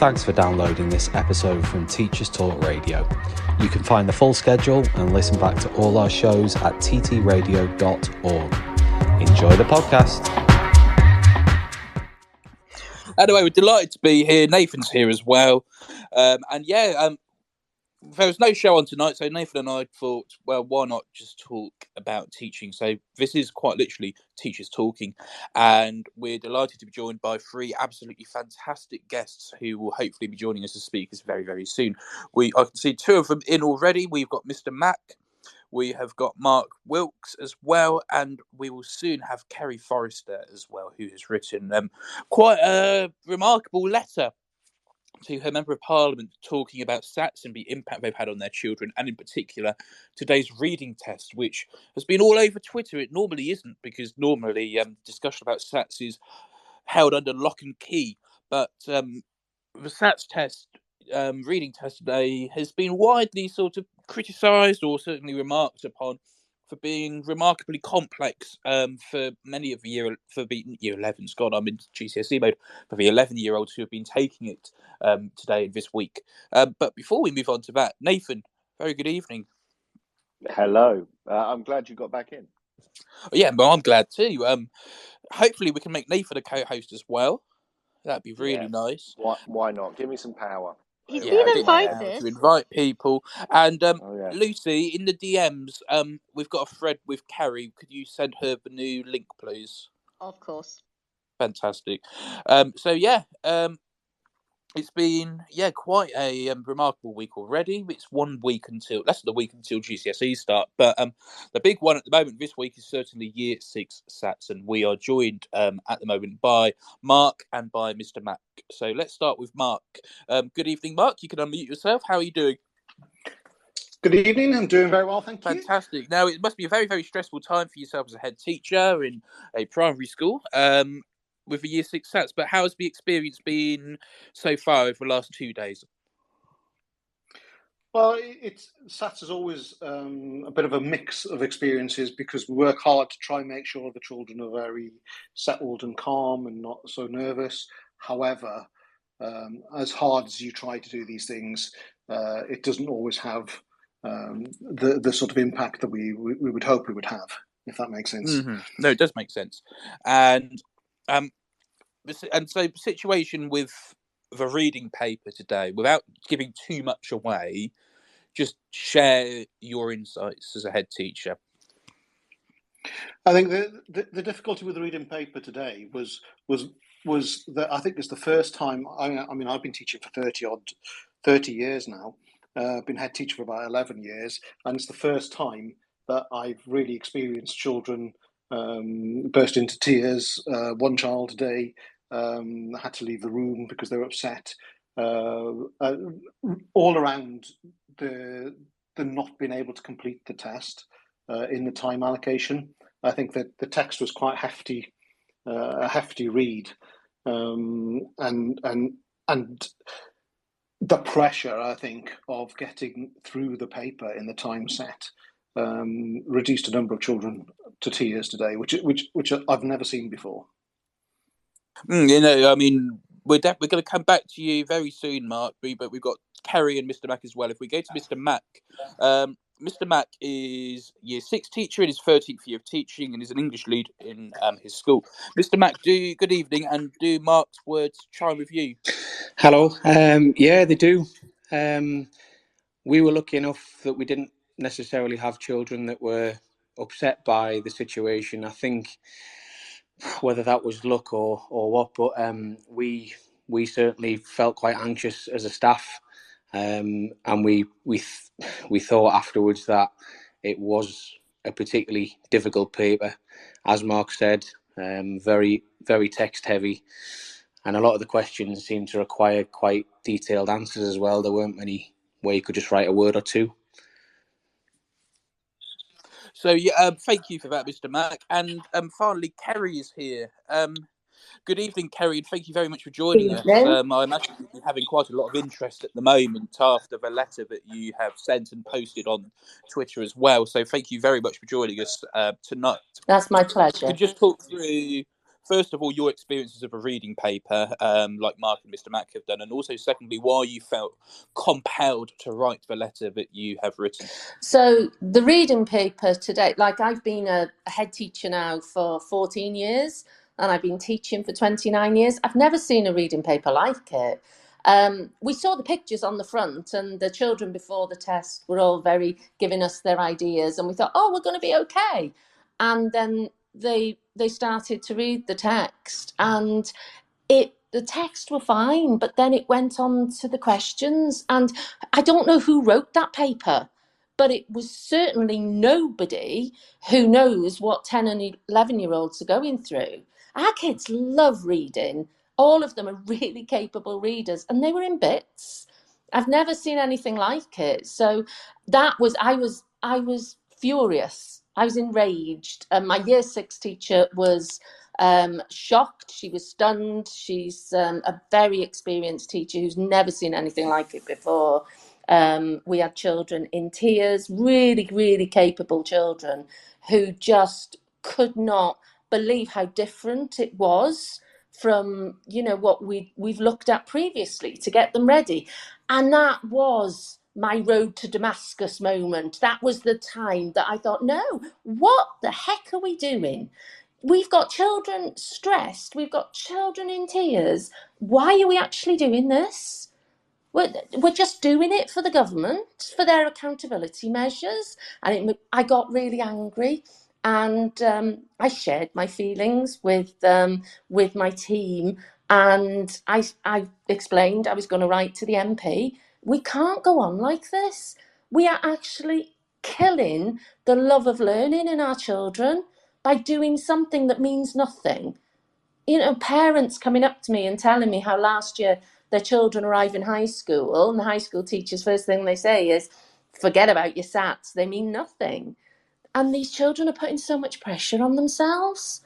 Thanks for downloading this episode from Teachers Talk Radio. You can find the full schedule and listen back to all our shows at ttradio.org. Enjoy the podcast. Anyway, we're delighted to be here. Nathan's here as well. There was no show on tonight, so Nathan and I thought, well, why not just talk about teaching? So this is quite literally Teachers Talking, and we're delighted to be joined by three absolutely fantastic guests who will hopefully be joining us as speakers very, very soon. I can see two of them in already. We've got Mr. Mack, we have got Mark Wilkes as well, and we will soon have Kerry Forrester as well, who has written quite a remarkable letter to her Member of Parliament talking about SATs and the impact they've had on their children, and in particular today's reading test, which has been all over Twitter. It normally isn't, because normally discussion about SATs is held under lock and key, but the SATs test, reading test today, has been widely sort of criticised or certainly remarked upon for being remarkably complex for many of the year 11s. God, I'm in GCSE mode, for the 11-year-olds who have been taking it today and this week. But before we move on to that, Nathan, very good evening. Hello. I'm glad you got back in. Yeah, well, I'm glad too. Hopefully we can make Nathan a co-host as well. That'd be really nice. Why not? Give me some power. He's been invited. To invite people. And Lucy, in the DMs, we've got a thread with Kerry. Could you send her the new link, please? Of course. Fantastic. It's been quite a remarkable week already. It's less than a week until GCSE start, but the big one at the moment this week is certainly Year 6 SATs, and we are joined at the moment by Mark and by Mr. Mack. So let's start with Mark. Good evening, Mark. You can unmute yourself. How are you doing? Good evening. I'm doing very well, thank you. Fantastic. Now, it must be a very, very stressful time for yourself as a head teacher in a primary school. With the Year 6 SATs, but how has the experience been so far over the last 2 days? Well, SATs is always a bit of a mix of experiences, because we work hard to try and make sure the children are very settled and calm and not so nervous. However, as hard as you try to do these things, it doesn't always have the sort of impact that we would hope it would have, if that makes sense. Mm-hmm. No, it does make sense. And so the situation with the reading paper today, without giving too much away, just share your insights as a head teacher. I think the difficulty with the reading paper today was that I think it's the first time. I mean, I've been teaching for 30 years now. I've been head teacher for about 11 years, and it's the first time that I've really experienced children burst into tears. One child today had to leave the room because they were upset. All around the not being able to complete the test in the time allocation. I think that the text was quite hefty, a hefty read, and the pressure, I think, of getting through the paper in the time set reduced a number of children to tears today, which I've never seen before. I mean, we're going to come back to you very soon, Mark. But we've got Kerry and Mr. Mack as well. If we go to Mr. Mack, Mr. Mack is Year 6 teacher in his 13th year of teaching and is an English lead in his school. Mr. Mack, good evening, and do Mark's words chime with you? Hello. Yeah, they do. We were lucky enough that we didn't necessarily have children that were upset by the situation. I think whether that was luck or what, but we certainly felt quite anxious as a staff, and we thought afterwards that it was a particularly difficult paper, as Mark said, very, very text heavy, and a lot of the questions seemed to require quite detailed answers as well. There weren't many where you could just write a word or two. So, thank you for that, Mr. Mack. And finally, Kerry is here. Good evening, Kerry, and thank you very much for joining us. I imagine you're having quite a lot of interest at the moment after the letter that you have sent and posted on Twitter as well. So thank you very much for joining us tonight. That's my pleasure. Could you just talk through first of all, your experiences of a reading paper, like Mark and Mr. Mack have done, and also secondly, why you felt compelled to write the letter that you have written. So the reading paper today, like I've been a head teacher now for 14 years and I've been teaching for 29 years. I've never seen a reading paper like it. We saw the pictures on the front and the children before the test were all very giving us their ideas and we thought, oh, we're going to be okay. And then they started to read the text and the text were fine, but then it went on to the questions. And I don't know who wrote that paper, but it was certainly nobody who knows what 10 and 11-year-olds are going through. Our kids love reading. All of them are really capable readers, and they were in bits. I've never seen anything like it. So I was furious. I was enraged. My year 6 teacher was shocked. She was stunned. She's a very experienced teacher who's never seen anything like it before. We had children in tears, really, really capable children who just could not believe how different it was from, what we've looked at previously to get them ready. And that was my road to Damascus moment. That was the time that I thought, no, what the heck are we doing? We've got children stressed. We've got children in tears. Why are we actually doing this? We're just doing it for the government, for their accountability measures. And I got really angry, and I shared my feelings with my team. And I explained I was going to write to the MP. We can't go on like this. We are actually killing the love of learning in our children by doing something that means nothing. Parents coming up to me and telling me how last year their children arrive in high school and the high school teachers, first thing they say is, forget about your SATs, they mean nothing. And these children are putting so much pressure on themselves.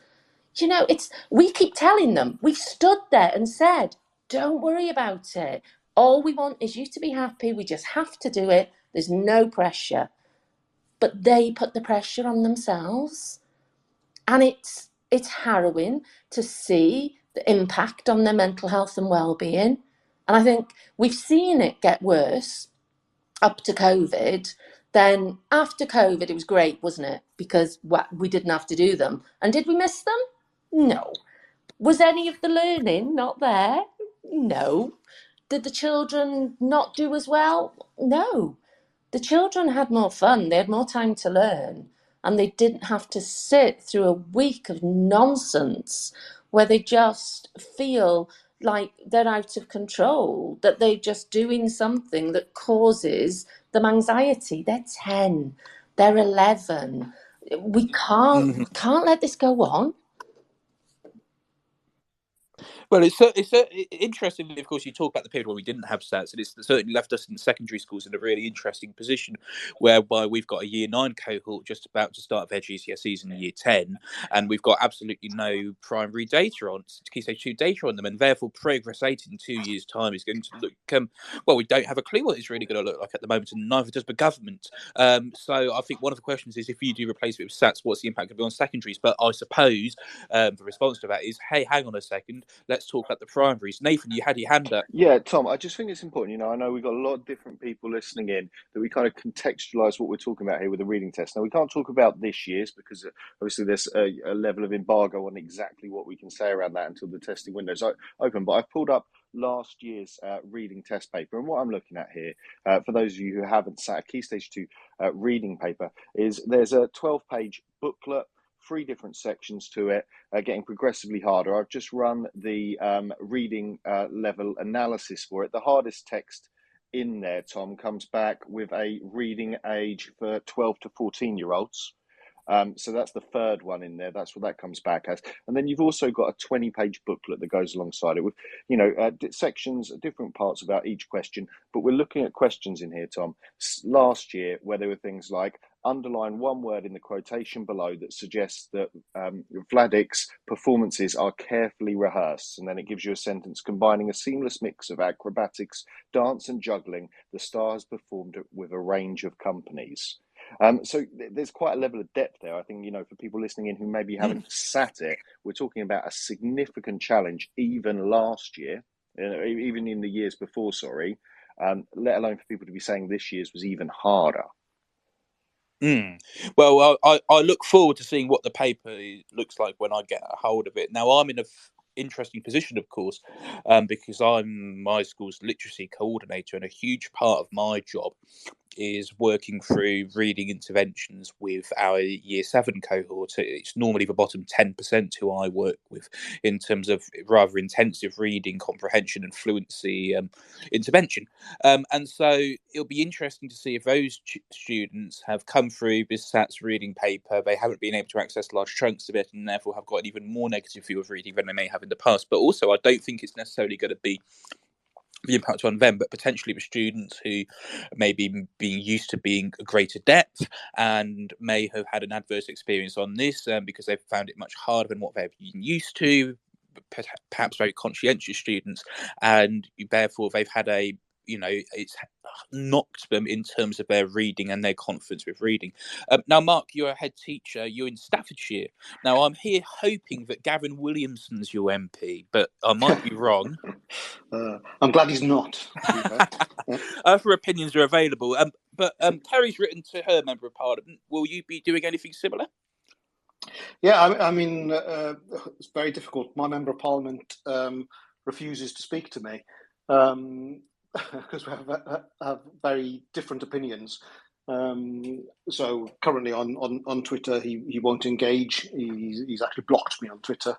We keep telling them, we've stood there and said, don't worry about it. All we want is you to be happy. We just have to do it. There's no pressure. But they put the pressure on themselves. And it's harrowing to see the impact on their mental health and well-being. And I think we've seen it get worse up to COVID. Then after COVID, it was great, wasn't it? Because we didn't have to do them. And did we miss them? No. Was any of the learning not there? No. Did the children not do as well? No. The children had more fun. They had more time to learn. And they didn't have to sit through a week of nonsense where they just feel like they're out of control, that they're just doing something that causes them anxiety. They're 10, they're 11. We can't let this go on. Well, it's interestingly, of course, you talk about the period where we didn't have SATs, and it's certainly left us in secondary schools in a really interesting position, whereby we've got a year 9 cohort just about to start their GCSEs in year 10, and we've got absolutely no primary data on Key Stage 2 data on them, and therefore Progress 8 in 2 years' time is going to look, well, we don't have a clue what it's really going to look like at the moment, and neither does the government. So I think one of the questions is, if you do replace it with SATs, what's the impact going to be on secondaries? But I suppose the response to that is, hey, hang on a second, let's talk about the primaries. Nathan, you had your hand up. Yeah, Tom, I just think it's important. I know we've got a lot of different people listening in, that we kind of contextualise what we're talking about here with the reading test. Now, we can't talk about this year's because obviously there's a level of embargo on exactly what we can say around that until the testing window's open. But I've pulled up last year's reading test paper. And what I'm looking at here, for those of you who haven't sat a Key Stage 2 reading paper, is there's a 12-page booklet, 3 different sections to it, getting progressively harder. I've just run the reading level analysis for it. The hardest text in there, Tom, comes back with a reading age for 12 to 14-year-olds. So that's the third one in there. That's what that comes back as. And then you've also got a 20-page booklet that goes alongside it with, sections, different parts about each question. But we're looking at questions in here, Tom, last year, where there were things like, underline one word in the quotation below that suggests that Vladik's performances are carefully rehearsed. And then it gives you a sentence combining a seamless mix of acrobatics, dance and juggling. The star has performed with a range of companies. So there's quite a level of depth there. I think, for people listening in who maybe haven't sat it, we're talking about a significant challenge even last year, even in the years before, sorry, let alone for people to be saying this year's was even harder. Well, I look forward to seeing what the paper looks like when I get a hold of it. Now, I'm in a interesting position, of course, because I'm my school's literacy coordinator, and a huge part of my job is working through reading interventions with our year 7 cohort. It's normally the bottom 10% who I work with in terms of rather intensive reading comprehension and fluency intervention. And so it'll be interesting to see if those students have come through this SATS reading paper, they haven't been able to access large chunks of it, and therefore have got an even more negative view of reading than they may have in the past. But also, I don't think it's necessarily going to be the impact on them, but potentially with students who may be being used to being a greater depth and may have had an adverse experience on this because they've found it much harder than what they've been used to, perhaps very conscientious students, and therefore they've had it's knocked them in terms of their reading and their confidence with reading. Now, Mark, you're a head teacher. You're in Staffordshire. Now, I'm here hoping that Gavin Williamson's your MP, but I might be wrong. I'm glad he's not. For opinions are available. But Kerry's written to her member of parliament. Will you be doing anything similar? Yeah, I mean, it's very difficult. My member of parliament refuses to speak to me because we have very different opinions. So currently on Twitter, he won't engage. He's actually blocked me on Twitter.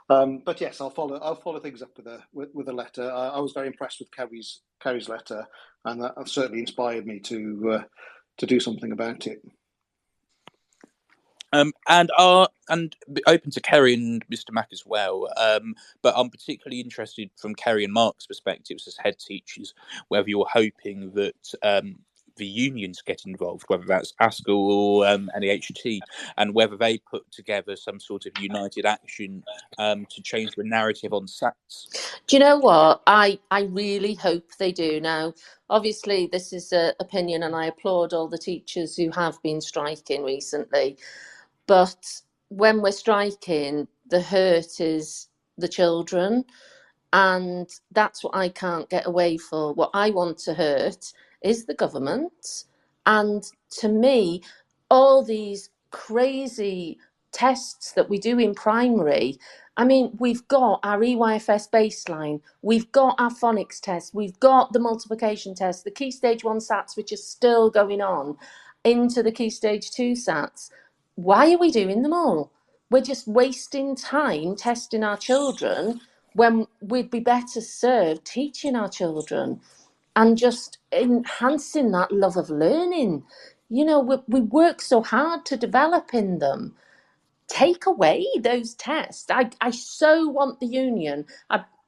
But yes, I'll follow things up with a letter. I was very impressed with Kerry's letter, and that certainly inspired me to do something about it. And open to Kerry and Mr. Mack as well. But I'm particularly interested from Kerry and Mark's perspectives as head teachers, whether you're hoping that the unions get involved, whether that's ASCL or NEHT, and whether they put together some sort of united action to change the narrative on SATs. Do you know what? I really hope they do. Now, obviously, this is an opinion, and I applaud all the teachers who have been striking recently. But when we're striking, the hurt is the children. And that's what I can't get away for. What I want to hurt is the government. And to me, all these crazy tests that we do in primary, I mean, we've got our EYFS baseline, we've got our phonics test, we've got the multiplication test, the Key Stage 1 SATs, which are still going on, into the Key Stage 2 SATs. Why are we doing them all? We're just wasting time testing our children when we'd be better served teaching our children and just enhancing that love of learning. You know, we work so hard to develop in them. Take away those tests. I so want the union.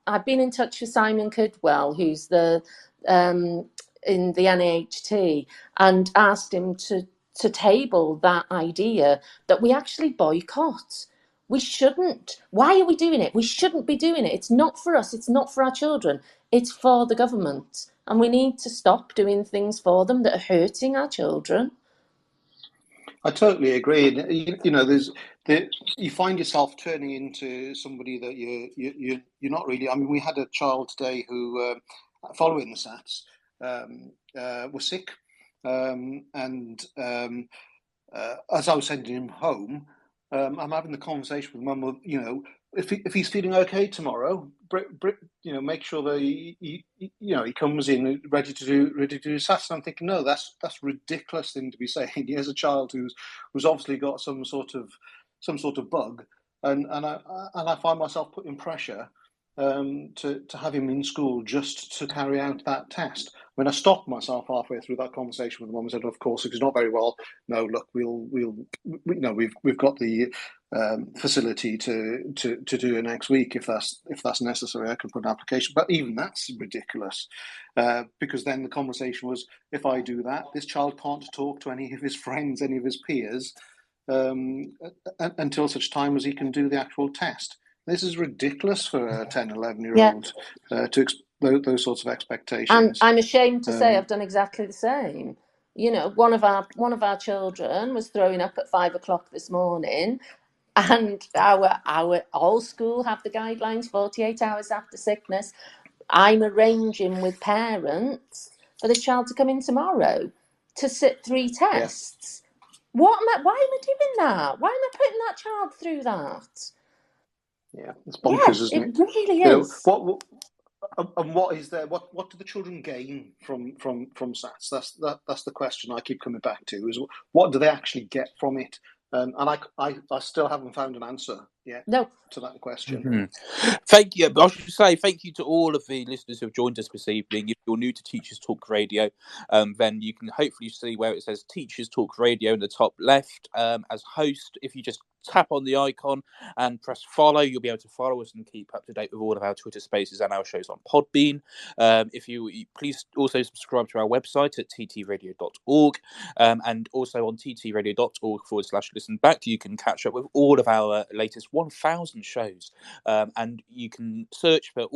I've been in touch with Simon Kidwell, who's the in the NAHT, and asked him to table that idea that we actually boycott. We shouldn't. Why are we doing it? We shouldn't be doing it. It's not for us. It's not for our children. It's for the government. And we need to stop doing things for them that are hurting our children. I totally agree. You find yourself turning into somebody that you're not really. I mean, we had a child today who, following the SATs, was sick, and as I was sending him home, I'm having the conversation with mum. If he's feeling okay tomorrow, make sure that he comes in ready to do SATs. And I'm thinking, no, that's ridiculous thing to be saying. He has a child who's obviously got some sort of bug, and I find myself putting pressure to have him in school just to carry out that test. When I stopped myself halfway through that conversation with the mum and said, "Of course, if he's not very well, no, look, we've got the facility to do it next week if that's necessary. I can put an application." But even that's ridiculous, because then the conversation was, if I do that, this child can't talk to any of his friends, any of his peers, until such time as he can do the actual test. This is ridiculous for a 10, 11-year-old to those sorts of expectations. And I'm ashamed to say I've done exactly the same. You know, one of our children was throwing up at 5 o'clock this morning, and our all school have the guidelines 48 hours after sickness. I'm arranging with parents for this child to come in tomorrow to sit 3 tests. Why am I doing that? Why am I putting that child through that? Yeah, it's bonkers, isn't it? It really You know, is. what is there? What do the children gain from SATs? That's the question I keep coming back to. Is what do they actually get from it? And I still haven't found an answer yet to that question. Mm-hmm. Thank you. I should say thank you to all of the listeners who have joined us this evening. If you're new to Teachers Talk Radio, then you can hopefully see where it says Teachers Talk Radio in the top left. As host, if you just tap on the icon and press follow, you'll be able to follow us and keep up to date with all of our Twitter spaces and our shows on Podbean. If you please also subscribe to our website at ttradio.org, and also on ttradio.org/listen back, you can catch up with all of our latest 1,000 shows, and you can search for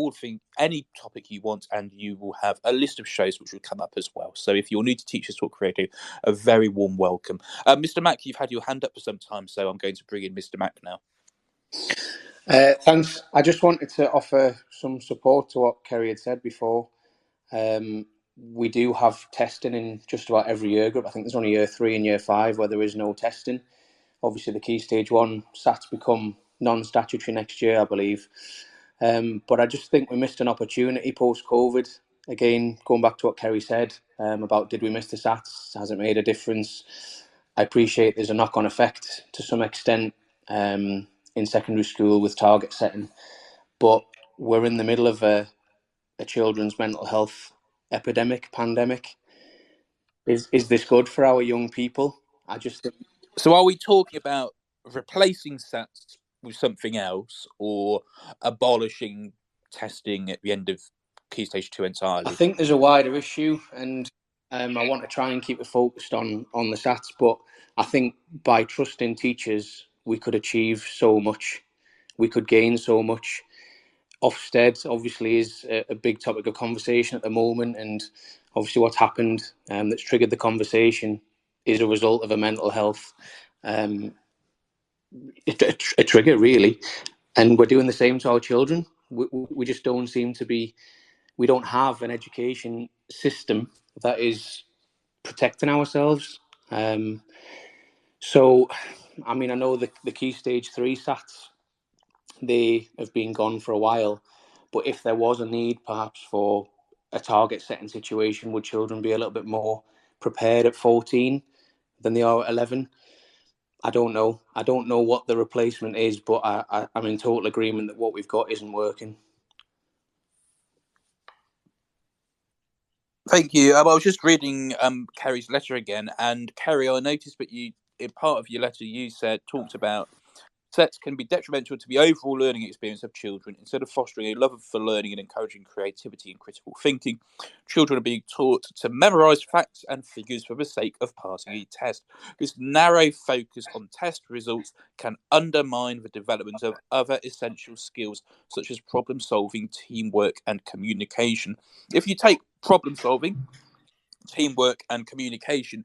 any topic you want, and you will have a list of shows which will come up as well. So if you're new to Teachers Talk Radio, a very warm welcome. Mr. Mack, you've had your hand up for some time, so I'm going to bring in Mr. Mack now. Thanks. I just wanted to offer some support to what Kerry had said before. We do have testing in just about every year group. I think there's only year 3 and year 5 where there is no testing. Obviously, the Key Stage 1 SATs become non-statutory next year, I believe. But I just think we missed an opportunity post-COVID. Again, going back to what Kerry said about did we miss the SATs? Has it made a difference? I appreciate there's a knock-on effect to some extent in secondary school with target setting, but we're in the middle of a children's mental health pandemic. Is this good for our young people? I just think... So are we talking about replacing SATs with something else, or abolishing testing at the end of Key Stage 2 entirely? I think there's a wider issue, and I want to try and keep it focused on the SATs, but I think by trusting teachers, we could achieve so much. We could gain so much. Ofsted obviously is a big topic of conversation at the moment, and obviously what's happened that's triggered the conversation is a result of a mental health a trigger, really. And we're doing the same to our children. We just don't seem to be... We don't have an education system that is protecting ourselves. So, I mean, I know the Key Stage 3 SATs, they have been gone for a while, but if there was a need perhaps for a target setting situation, would children be a little bit more prepared at 14 than they are at 11? I don't know. I don't know what the replacement is, but I'm in total agreement that what we've got isn't working. Thank you. I was just reading Kerry's letter again, and Kerry, I noticed that you, in part of your letter, you talked about SETs can be detrimental to the overall learning experience of children. Instead of fostering a love for learning and encouraging creativity and critical thinking, children are being taught to memorise facts and figures for the sake of passing a test. This narrow focus on test results can undermine the development of other essential skills, such as problem solving, teamwork, and communication. If you take problem solving, teamwork, and communication,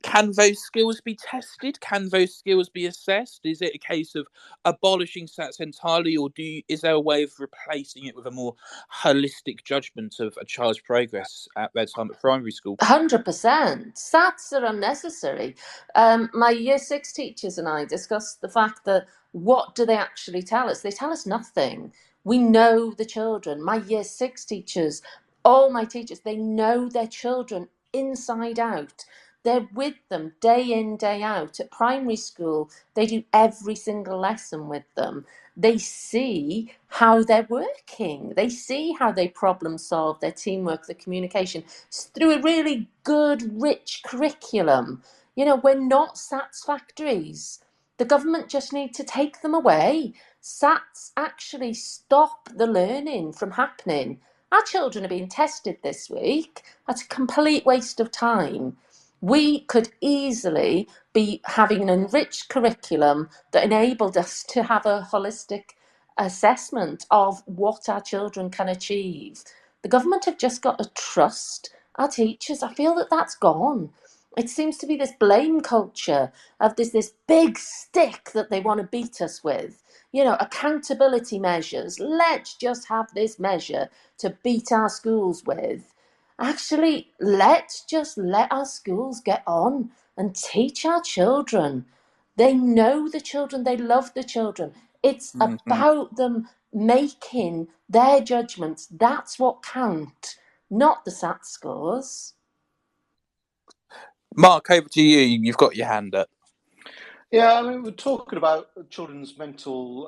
can those skills be tested? Can those skills be assessed? Is it a case of abolishing SATs entirely, or is there a way of replacing it with a more holistic judgment of a child's progress at their time at primary school? 100%. SATs are unnecessary. My year 6 teachers and I discussed the fact that what do they actually tell us? They tell us nothing. We know the children. My year 6 teachers, all my teachers, they know their children inside out. They're with them day in, day out. At primary school, they do every single lesson with them. They see how they're working. They see how they problem solve, their teamwork, their communication, through a really good, rich curriculum. You know, we're not SATs factories. The government just need to take them away. SATs actually stop the learning from happening. Our children are being tested this week. That's a complete waste of time. We could easily be having an enriched curriculum that enabled us to have a holistic assessment of what our children can achieve. The government have just got to trust our teachers. I feel that that's gone. It seems to be this blame culture of this big stick that they want to beat us with. You know, accountability measures. Let's just have this measure to beat our schools with. Actually, let's just let our schools get on and teach our children. They know the children, they love the children. It's about them making their judgments. That's what counts, not the SAT scores. Mark, over to you. You've got your hand up. Yeah, I mean, we're talking about children's mental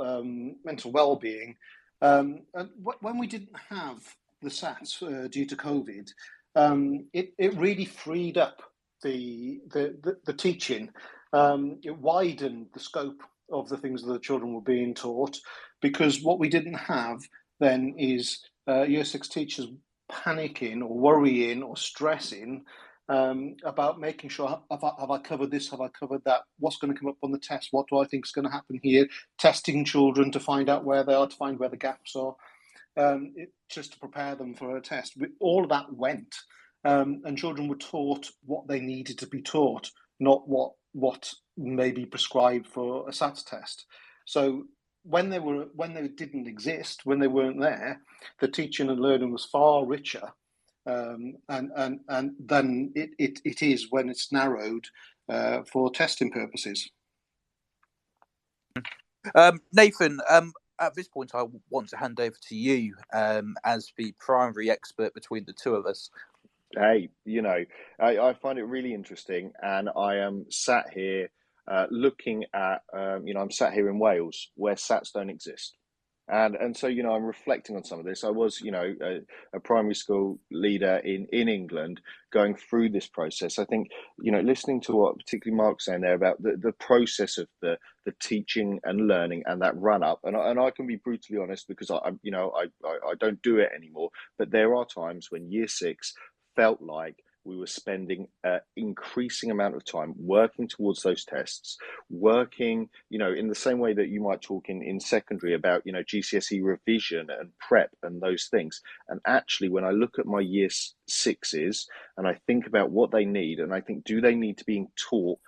well-being, and when we didn't have the SATs due to COVID, it really freed up the teaching. It widened the scope of the things that the children were being taught, because what we didn't have then is Year 6 teachers panicking or worrying or stressing about making sure, have I covered this, have I covered that, what's going to come up on the test, what do I think is going to happen here, testing children to find out where they are, to find where the gaps are, just to prepare them for a test. All of that went, and children were taught what they needed to be taught, not what may be prescribed for a SATs test. So when they didn't exist, when they weren't there, the teaching and learning was far richer. And then it is when it's narrowed for testing purposes. Nathan, at this point, I want to hand over to you as the primary expert between the two of us. Hey, I find it really interesting, and I am sat here looking at, I'm sat here in Wales where SATs don't exist. And so, I'm reflecting on some of this. I was, a primary school leader in England going through this process. I think, listening to what particularly Mark's saying there about the process of the teaching and learning and that run up. And I can be brutally honest, because I don't do it anymore. But there are times when Year 6 felt like we were spending an increasing amount of time working towards those tests, working, in the same way that you might talk in secondary about, GCSE revision and prep and those things. And actually, when I look at my Year 6s and I think about what they need, and I think, do they need to be taught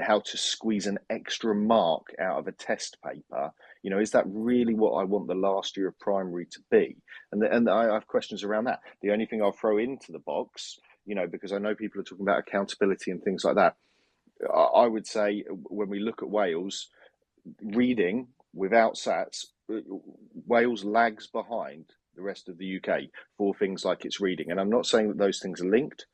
how to squeeze an extra mark out of a test paper? Is that really what I want the last year of primary to be? And I have questions around that. The only thing I'll throw into the box, because I know people are talking about accountability and things like that, I would say when we look at Wales, reading without SATs, Wales lags behind the rest of the UK for things like its reading. And I'm not saying that those things are linked,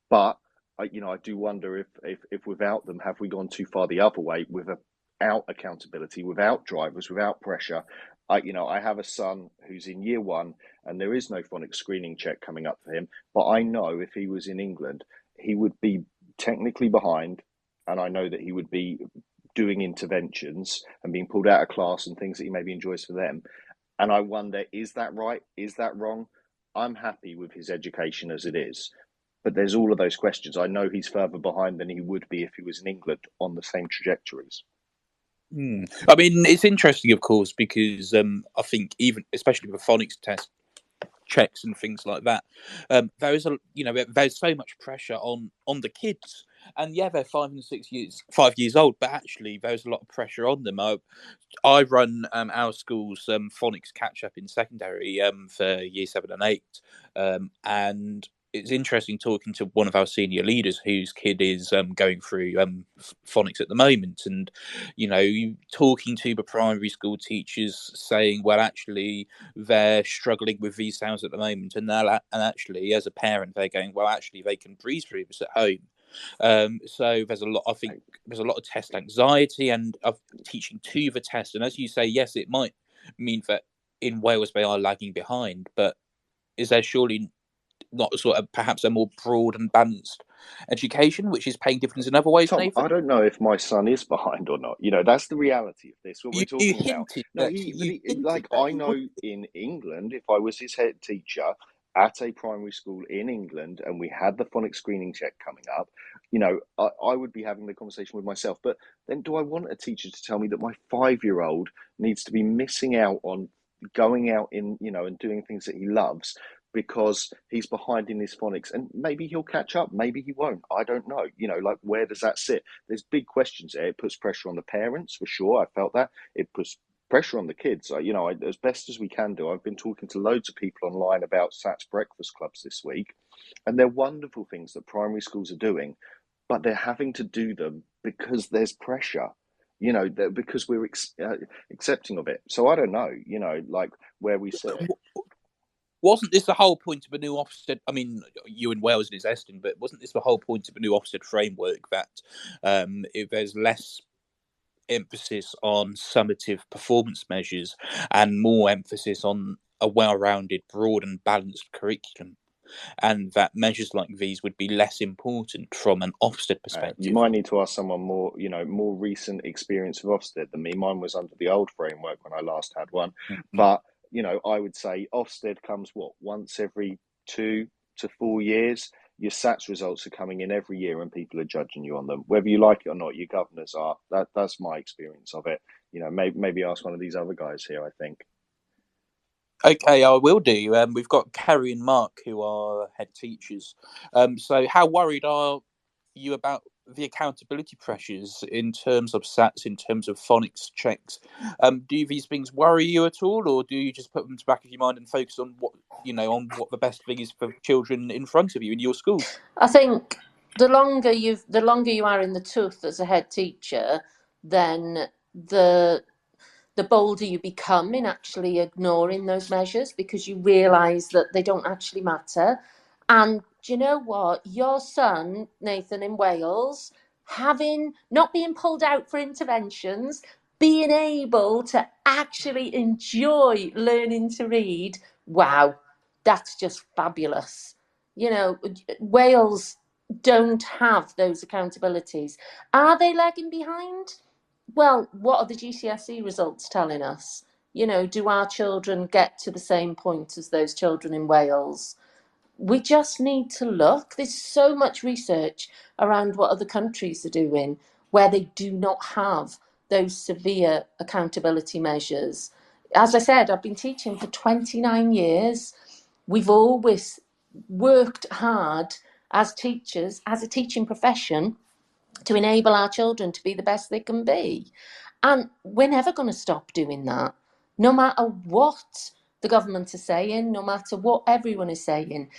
but I do wonder if without them, have we gone too far the other way, without accountability, without drivers, without pressure? I have a son who's in Year 1, and there is no phonics screening check coming up for him. But I know if he was in England, he would be technically behind, and I know that he would be doing interventions and being pulled out of class and things that he maybe enjoys for them. And I wonder, is that right? Is that wrong? I'm happy with his education as it is. But there's all of those questions. I know he's further behind than he would be if he was in England on the same trajectories. I mean, it's interesting, of course, because I think even, especially with phonics test checks and things like that, there's so much pressure on the kids. And yeah, they're 5 years old, but actually there's a lot of pressure on them. I run our school's phonics catch up in secondary for Year 7 and 8, and it's interesting talking to one of our senior leaders whose kid is going through phonics at the moment, and talking to the primary school teachers saying, well, actually they're struggling with these sounds at the moment, and actually as a parent they're going, well, actually they can breeze through this at home. So there's a lot. I think there's a lot of test anxiety and of teaching to the test. And as you say, yes, it might mean that in Wales they are lagging behind, but is there surely not sort of perhaps a more broad and balanced education, which is paying dividends in other ways, Tom, Nathan? I don't know if my son is behind or not. That's the reality of this. What we're talking about. No, I know in England, if I was his head teacher at a primary school in England and we had the phonics screening check coming up, I would be having the conversation with myself. But then, do I want a teacher to tell me that my 5-year-old needs to be missing out on going out and doing things that he loves because he's behind in his phonics, and maybe he'll catch up, maybe he won't. I don't know. Like, where does that sit? There's big questions there. It puts pressure on the parents, for sure. I felt that. It puts pressure on the kids. As best as we can do. I've been talking to loads of people online about SATS breakfast clubs this week, and they're wonderful things that primary schools are doing, but they're having to do them because there's pressure. Because we're accepting of it. So I don't know. Like, where we sit. Wasn't this the whole point of a new Ofsted? I mean, you in Wales and it's Eston, but wasn't this the whole point of a new Ofsted framework, that if there's less emphasis on summative performance measures and more emphasis on a well-rounded, broad and balanced curriculum, and that measures like these would be less important from an Ofsted perspective? You might need to ask someone more recent experience of Ofsted than me. Mine was under the old framework when I last had one. Mm-hmm. But, I would say Ofsted comes, once every 2 to 4 years. Your SATS results are coming in every year and people are judging you on them. Whether you like it or not, your governors are. That's my experience of it. Maybe ask one of these other guys here, I think. Okay, I will do. We've got Kerry and Mark, who are head teachers. So how worried are you about the accountability pressures in terms of SATs, in terms of phonics checks? Do these things worry you at all, or do you just put them to the back of your mind and focus on what the best thing is for children in front of you in your school? I think the longer you are in the tooth as a head teacher, then the bolder you become in actually ignoring those measures, because you realise that they don't actually matter. And do you know what? Your son, Nathan, in Wales, not being pulled out for interventions, being able to actually enjoy learning to read, wow, that's just fabulous. Wales don't have those accountabilities. Are they lagging behind? Well, what are the GCSE results telling us? Do our children get to the same point as those children in Wales? We just need to look. There's so much research around what other countries are doing where they do not have those severe accountability measures. As I said, I've been teaching for 29 years. We've always worked hard as teachers, as a teaching profession, to enable our children to be the best they can be. And we're never going to stop doing that, no matter what the government is saying, no matter what everyone is saying.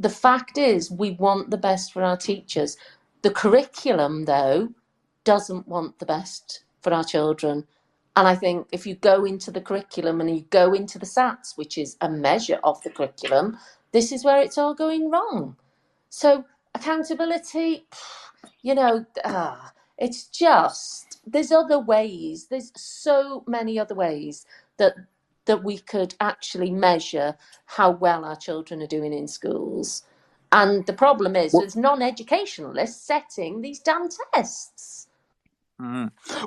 The fact is, we want the best for our teachers. The curriculum, though, doesn't want the best for our children. And I think if you go into the curriculum and you go into the SATs, which is a measure of the curriculum, this is where it's all going wrong. So accountability, it's just, there's other ways. There's so many other ways that we could actually measure how well our children are doing in schools. And the problem is, there's non-educationalists setting these damn tests.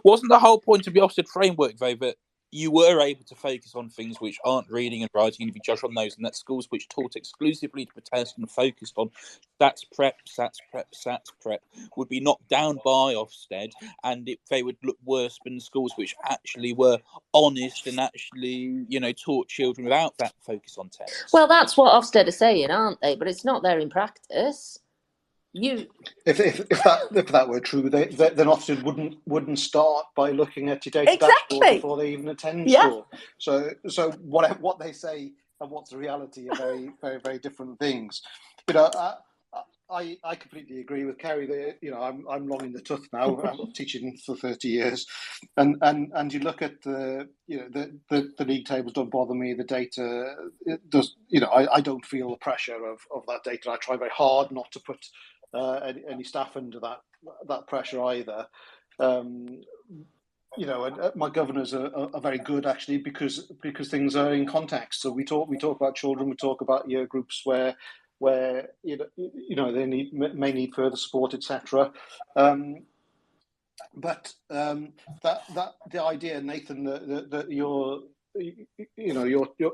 Wasn't the whole point of the Ofsted framework, though, that you were able to focus on things which aren't reading and writing and be judged on those, and that schools which taught exclusively to the test and focused on SATS prep would be knocked down by Ofsted, and they would look worse than schools which actually were honest and actually, taught children without that focus on tests? Well, that's what Ofsted are saying, aren't they? But it's not there in practice. If that were true, then Ofsted wouldn't start by looking at your data dashboard before they even attend school. So what they say and what's the reality are very, very, very different things. I completely agree with Kerry that I'm long in the tooth now. I'm teaching for 30 years, and you look at the league tables don't bother me. The data does. I don't feel the pressure of that data. I try very hard not to put any staff under that pressure either. And my governors are very good actually because things are in context. So we talk about children, we talk about year groups where they may need further support, etc. But that the idea, Nathan, that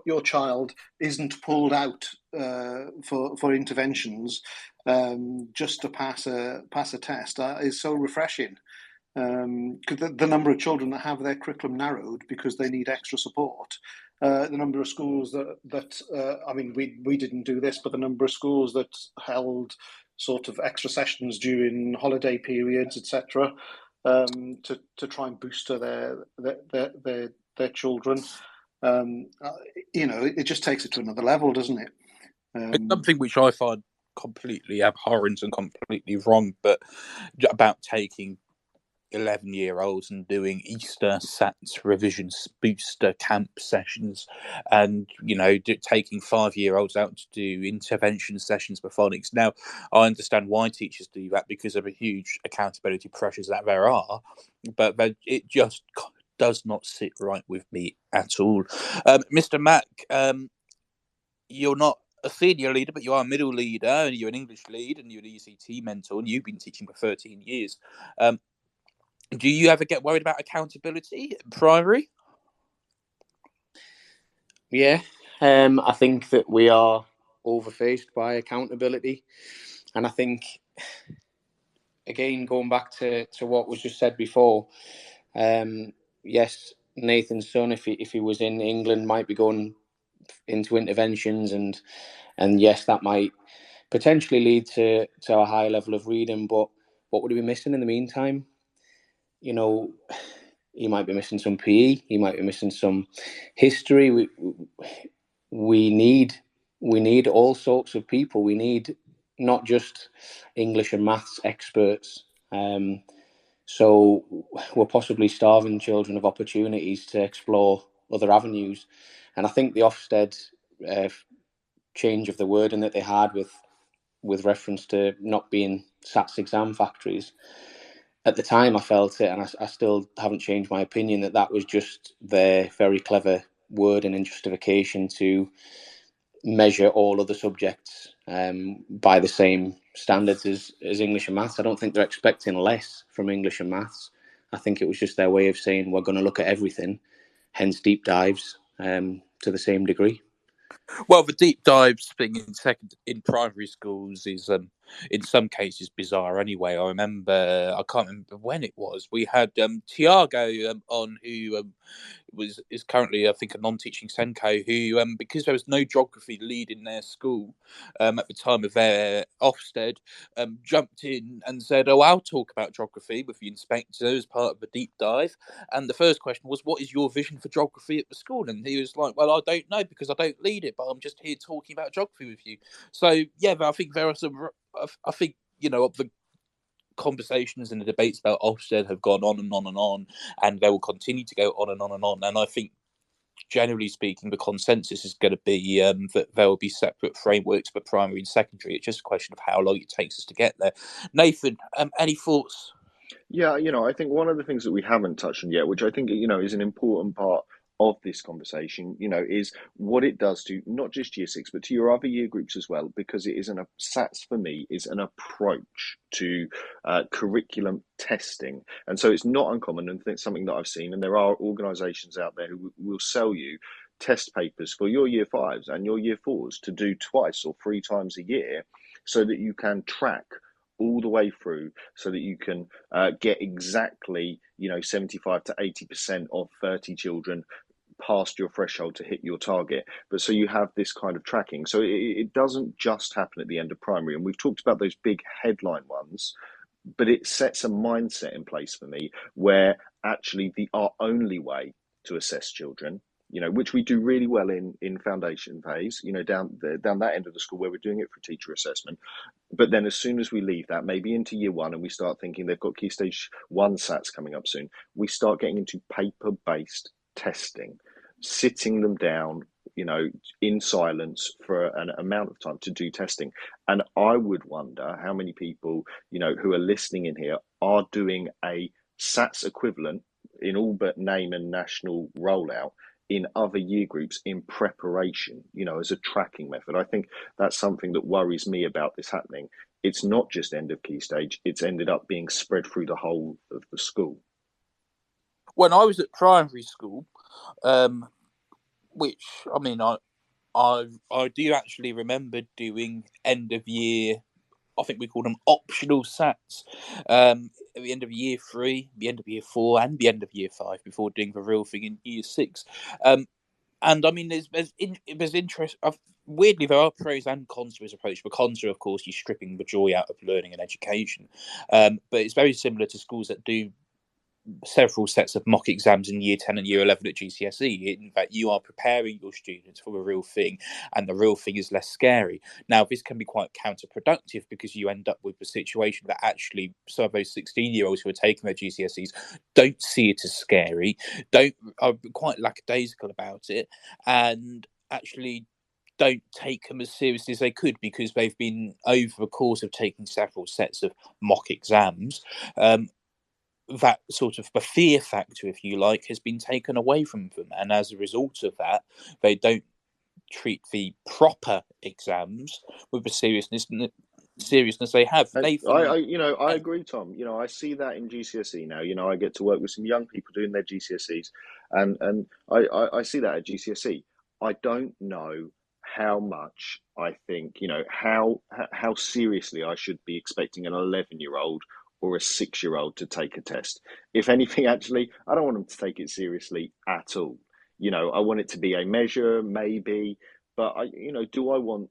your child isn't pulled out for interventions just to pass a test is so refreshing. Because the number of children that have their curriculum narrowed because they need extra support the number of schools that I mean, we didn't do this, but the number of schools that held sort of extra sessions during holiday periods, etc., to try and booster their children. It just takes it to another level, doesn't it? It's something which I find completely abhorrent and completely wrong, but about taking 11-year-olds and doing Easter SATs revisions, booster camp sessions, and taking 5-year-olds out to do intervention sessions for phonics. Now, I understand why teachers do that because of the huge accountability pressures that there are, but it just does not sit right with me at all. Mr. Mack, you're not a senior leader, but you are a middle leader, and you're an English lead, and you're an ECT mentor, and you've been teaching for 13 years. Do you ever get worried about accountability in primary? Yeah, I think that we are overfaced by accountability. And I think, again, going back to what was just said before, yes, Nathan's son, if he was in England, might be going into interventions, and yes, that might potentially lead to a high level of reading. But what would he be missing in the meantime? He might be missing some PE. He might be missing some history. We need all sorts of people. We need not just English and maths experts. So we're possibly starving children of opportunities to explore other avenues. And I think the Ofsted change of the wording that they had with reference to not being SATS exam factories, at the time I felt it, and I still haven't changed my opinion, that was just their very clever wording and justification to measure all other subjects by the same standards as English and maths. I don't think they're expecting less from English and maths. I think it was just their way of saying we're going to look at everything, hence deep dives to the same degree. Well, the deep dives thing in primary schools is in some cases bizarre. Anyway, I can't remember when it was. We had Tiago on, who is currently, I think, a non-teaching Senko, who because there was no geography lead in their school at the time of their Ofsted, jumped in and said, "Oh, I'll talk about geography with the inspector as part of the deep dive." And the first question was, "What is your vision for geography at the school?" And he was like, "Well, I don't know because I don't lead it, but I'm just here talking about geography with you." So yeah, but I think there are some. I think the conversations and the debates about Ofsted have gone on and on and on, and they will continue to go on and on and on. And I think, generally speaking, the consensus is going to be that there will be separate frameworks for primary and secondary. It's just a question of how long it takes us to get there. Nathan, any thoughts? Yeah, I think one of the things that we haven't touched on yet, which I think, is an important part of this conversation, is what it does to not just year six, but to your other year groups as well, because it is SATs for me is an approach to curriculum testing. And so it's not uncommon, and it's something that I've seen, and there are organisations out there who will sell you test papers for your year fives and your year fours to do twice or 3 times a year so that you can track all the way through, so that you can get exactly 75 to 80% of 30 children past your threshold to hit your target. But so you have this kind of tracking, so it doesn't just happen at the end of primary. And we've talked about those big headline ones, but it sets a mindset in place for me where actually our only way to assess children, which we do really well in foundation phase, down that end of the school where we're doing it for teacher assessment. But then as soon as we leave that, maybe into year one, and we start thinking they've got Key Stage 1 SATs coming up soon, we start getting into paper-based testing, sitting them down, in silence for an amount of time to do testing. And I would wonder how many people, who are listening in here are doing a SATs equivalent in all but name and national rollout in other year groups in preparation, as a tracking method. I think that's something that worries me about this happening. It's not just end of Key Stage, it's ended up being spread through the whole of the school. When I was at primary school, which, I mean, I do actually remember doing end of year, I think we call them optional SATs, at the end of year 3, the end of year 4, and the end of year 5 before doing the real thing in year 6. And I mean, there's interest. Weirdly, there are pros and cons to this approach. The cons are, of course, you're stripping the joy out of learning and education. But it's very similar to schools that do several sets of mock exams in year 10 and year 11 at GCSE. In fact, you are preparing your students for the real thing, and the real thing is less scary. Now, this can be quite counterproductive because you end up with the situation that actually some of those 16-year-olds who are taking their GCSEs don't see it as scary, are quite lackadaisical about it, and actually don't take them as seriously as they could because they've been, over the course of taking several sets of mock exams, that sort of the fear factor, if you like, has been taken away from them, and as a result of that, they don't treat the proper exams with the seriousness they have. I agree, Tom. I see that in GCSE now. I get to work with some young people doing their GCSEs, and I see that at GCSE. I don't know how much I think, how seriously I should be expecting an 11-year-old or a 6-year-old to take a test. If anything, actually, I don't want them to take it seriously at all. I want it to be a measure, maybe, but do I want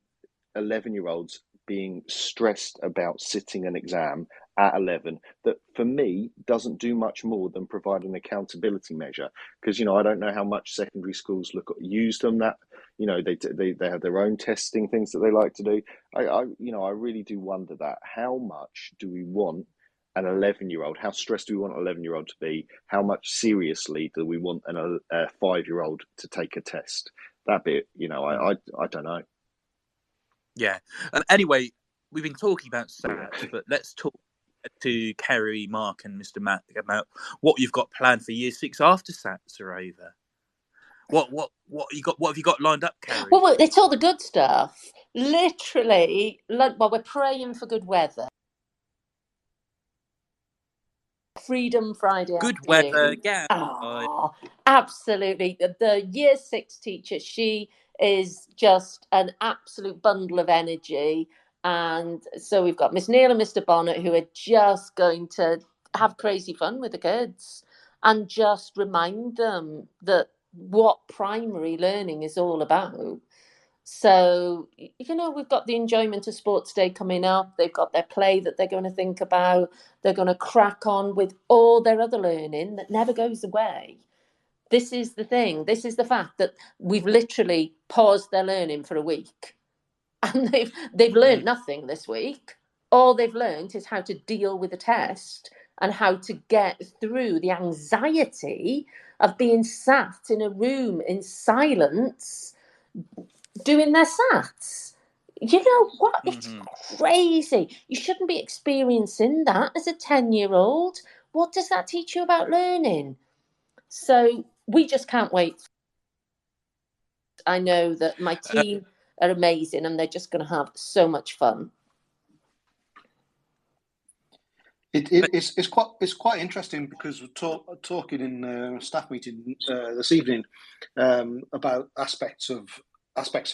11-year-olds being stressed about sitting an exam at 11 that for me doesn't do much more than provide an accountability measure? Because I don't know how much secondary schools use them, that they have their own testing things that they like to do. I really do wonder that. How much do we want an 11-year-old, how stressed do we want an 11-year-old to be? How much seriously do we want a 5-year-old to take a test? That bit, I don't know. Yeah. Anyway, we've been talking about SATs, but let's talk to Kerry, Mark, and Mr. Matt about what you've got planned for year 6 after SATs are over. What have you got lined up, Kerry? Well, it's all the good stuff. Literally, we're praying for good weather. Freedom Friday good afternoon. Weather, yeah. Oh, absolutely. The year 6 teacher, she is just an absolute bundle of energy. And so we've got Miss Neil and Mr. Bonnet, who are just going to have crazy fun with the kids and just remind them that what primary learning is all about. So, we've got the Enjoyment of Sports Day coming up. They've got their play that they're going to think about. They're going to crack on with all their other learning that never goes away. This is the thing. This is the fact that we've literally paused their learning for a week. And they've learned nothing this week. All they've learned is how to deal with a test and how to get through the anxiety of being sat in a room in silence doing their SATs. You know what? It's crazy. You shouldn't be experiencing that as a 10-year-old. What does that teach you about learning? So we just can't wait. I know that my team are amazing and they're just going to have so much fun. It's quite interesting because we're talking in a staff meeting this evening about aspects of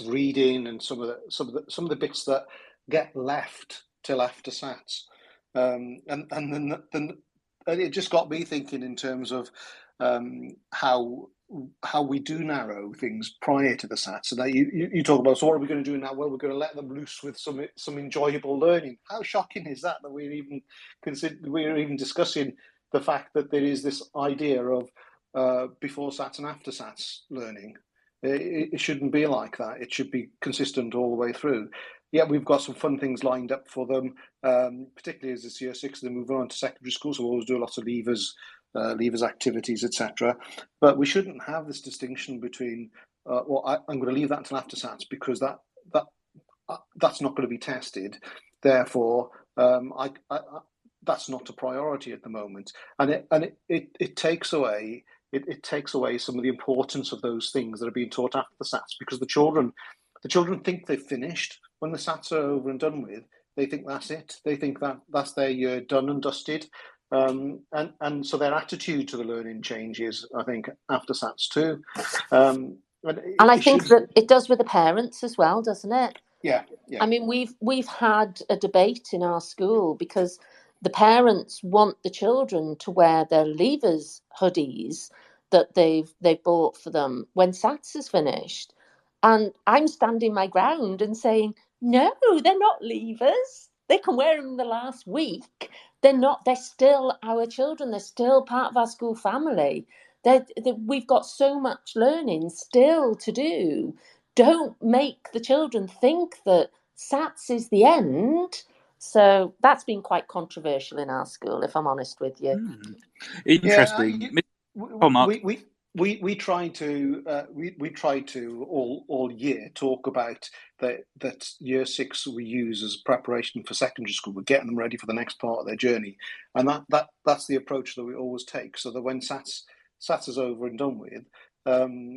reading and some of the bits that get left till after SATs, and then it just got me thinking in terms of how we do narrow things prior to the SATs. So that you talk about, so what are we going to do now? Well, we're going to let them loose with some enjoyable learning. How shocking is that we're even discussing the fact that there is this idea of before SATs and after SATs learning. It shouldn't be like that. It should be consistent all the way through. Yeah, we've got some fun things lined up for them, particularly as this year 6 they're moving on to secondary school, so we'll always do lots of levers activities, etc. But we shouldn't have this distinction between I'm going to leave that until after SATs because that's not going to be tested. Therefore, that's not a priority at the moment, and it takes away. It takes away some of the importance of those things that are being taught after the SATs, because the children think they've finished. When the SATs are over and done with, they think that's it. They think that that's their year done and dusted. And so their attitude to the learning changes, I think, after SATs too. And I think that it does with the parents as well, doesn't it? Yeah. I mean, we've had a debate in our school because the parents want the children to wear their leavers hoodies that they've bought for them when SATs is finished. And I'm standing my ground and saying, no, they're not leavers. They can wear them the last week. They're still our children. They're still part of our school family. We've got so much learning still to do. Don't make the children think that SATs is the end. So that's been quite controversial in our school, if I'm honest with you. Interesting. Oh, Mark. We try to all year talk about that year 6 we use as preparation for secondary school. We're getting them ready for the next part of their journey, and that's the approach that we always take. So that when SATs is over and done with,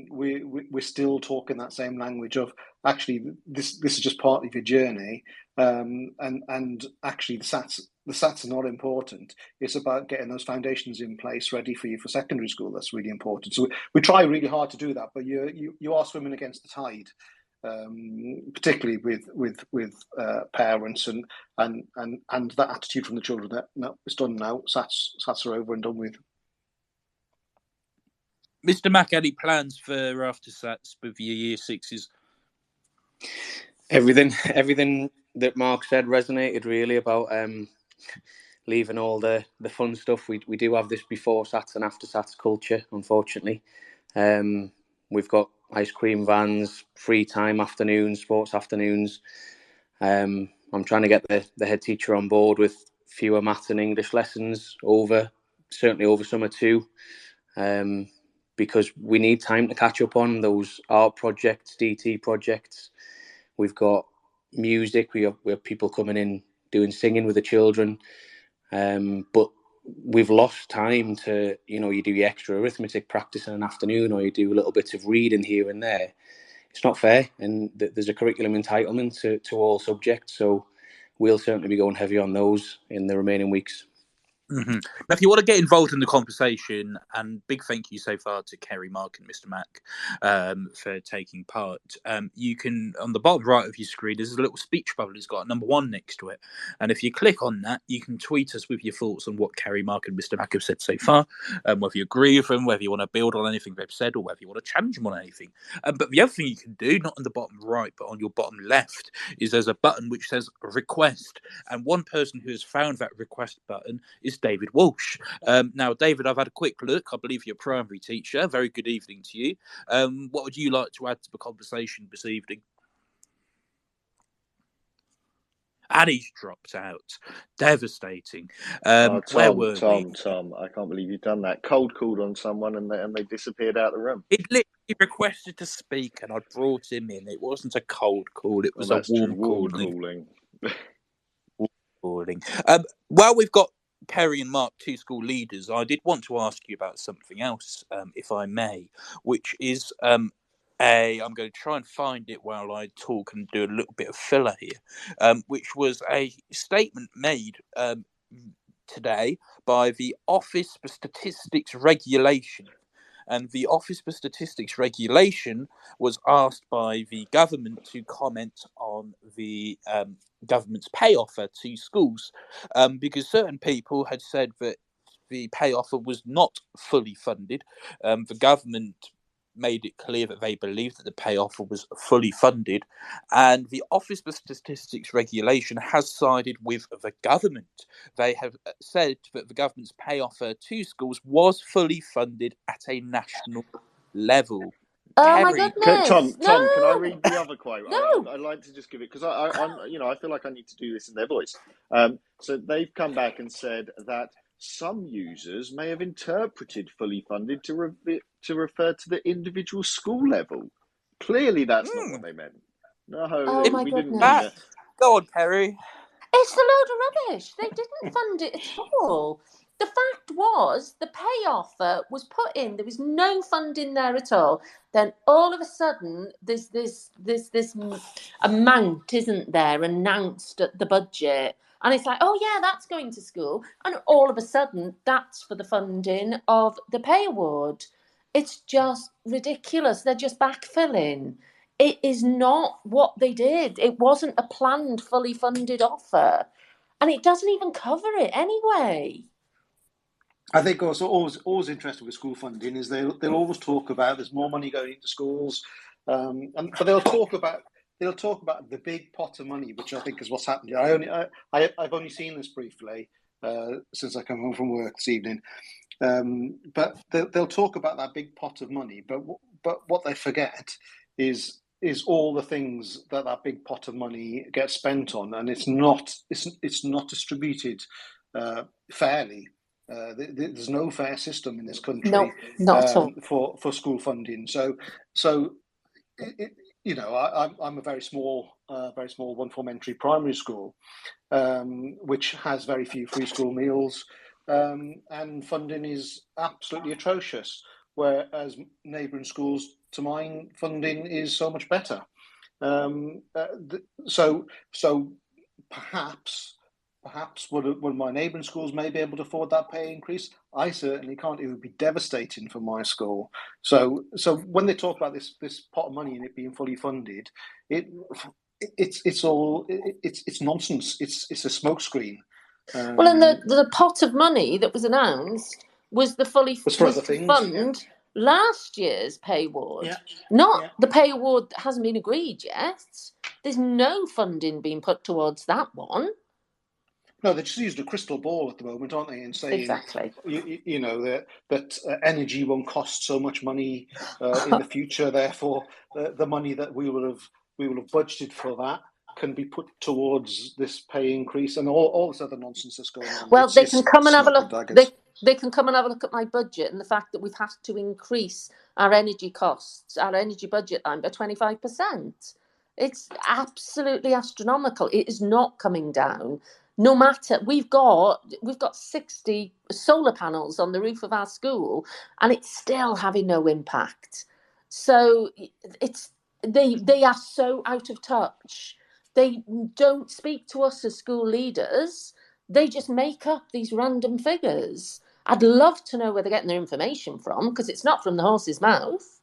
we're still talking that same language of actually this is just part of your journey, and actually the SATs are not important. It's about getting those foundations in place ready for you for secondary school. That's really important. So we try really hard to do that, but you are swimming against the tide, particularly with parents and that attitude from the children that no, it's done now. SATs are over and done with. Mr. Mack, any plans for after SATs with your year 6s? Everything that Mark said resonated really about leaving all the fun stuff. We do have this before SATs and after SATs culture, unfortunately. We've got ice cream vans, free time afternoons, sports afternoons. I'm trying to get the head teacher on board with fewer maths and English lessons certainly over summer too. Because we need time to catch up on those art projects, DT projects. We've got music. We have people coming in doing singing with the children. But we've lost time to, you do your extra arithmetic practice in an afternoon, or you do a little bit of reading here and there. It's not fair, and there's a curriculum entitlement to all subjects. So we'll certainly be going heavy on those in the remaining weeks. Mm-hmm. Now, if you want to get involved in the conversation, and big thank you so far to Kerry, Mark and Mr. Mack for taking part, you can, on the bottom right of your screen, there's a little speech bubble. It's got a number 1 next to it, and if you click on that, you can tweet us with your thoughts on what Kerry, Mark and Mr. Mack have said so far, whether you agree with them, whether you want to build on anything they've said, or whether you want to challenge them on anything. But the other thing you can do, not on the bottom right but on your bottom left, is there's a button which says request, and one person who has found that request button is David Walsh. Now, David, I've had a quick look. I believe you're a primary teacher. Very good evening to you. What would you like to add to the conversation this evening? And he's dropped out. Devastating. Tom, where were we? Tom, I can't believe you've done that. Cold called on someone and they disappeared out of the room. It literally requested to speak, and I brought him in. It wasn't a cold call. It was a warm calling. While we've got Kerry and Mark, 2 school leaders, I did want to ask you about something else, if I may, which is I'm going to try and find it while I talk and do a little bit of filler here, which was a statement made today by the Office for Statistics Regulation. And the Office for Statistics Regulation was asked by the government to comment on the government's pay offer to schools, because certain people had said that the pay offer was not fully funded. The government made it clear that they believed that the pay offer was fully funded, and the Office for Statistics Regulation has sided with the government. They have said that the government's pay offer to schools was fully funded at a national level. Oh Kerry, my goodness! Tom, no! can I read the other quote? No. I'd like to just give it because I feel like I need to do this in their voice. So they've come back and said that some users may have interpreted fully funded to refer to the individual school level. Clearly, that's not what they meant. No, Oh my we goodness. didn't mean that. Go on, Kerry. It's a load of rubbish. They didn't fund it at all. The fact was, the pay offer was put in. There was no funding there at all. Then all of a sudden, this amount isn't there announced at the budget, and it's like, oh yeah, that's going to school. And all of a sudden, that's for the funding of the pay award. It's just ridiculous. They're just backfilling. It is not what they did. It wasn't a planned, fully funded offer. And it doesn't even cover it anyway. I think also always interesting with school funding is they'll always talk about there's more money going into schools, but they'll talk about the big pot of money, which I think is what's happened here. I've only seen this briefly since I come home from work this evening, but they'll talk about that big pot of money, but what they forget is all the things that big pot of money gets spent on, and it's not distributed fairly. There's no fair system in this country. No, not at all. For school funding. So I'm a very small one form entry primary school, which has very few free school meals, and funding is absolutely atrocious. Whereas neighbouring schools to mine, funding is so much better. So perhaps would my neighbouring schools may be able to afford that pay increase? I certainly can't. It would be devastating for my school. So when they talk about this pot of money and it being fully funded, it's nonsense. It's a smokescreen. Well, and the pot of money that was announced was the fully was for other things, fund last year's pay award, not the pay award that hasn't been agreed yet. There's no funding being put towards that one. No, they just used a crystal ball at the moment, aren't they? And saying exactly, that energy won't cost so much money in the future. Therefore, the money that we will have budgeted for that can be put towards this pay increase and all this other nonsense that's going on. Well, they can come and have a look. They can come and have a look at my budget and the fact that we've had to increase our energy costs, our energy budget line by 25%. It's absolutely astronomical. It is not coming down. No matter, we've got 60 solar panels on the roof of our school, and it's still having no impact. So they are so out of touch. They don't speak to us as school leaders. They just make up these random figures. I'd love to know where they're getting their information from, because it's not from the horse's mouth.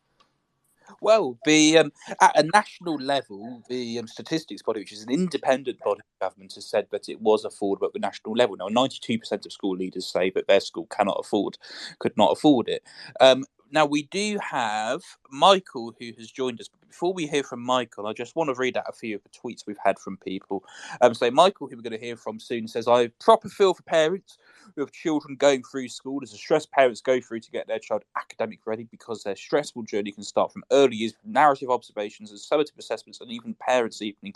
Well, at a national level, the statistics body, which is an independent body of government, has said that it was affordable at the national level. Now, 92% of school leaders say that their school could not afford it. Now, we do have Michael, who has joined us. But before we hear from Michael, I just want to read out a few of the tweets we've had from people. So Michael, who we're going to hear from soon, says, I proper feel for parents who have children going through school. There's a stress parents go through to get their child academic ready, because their stressful journey can start from early years, from narrative observations and summative assessments, and even parents' evening.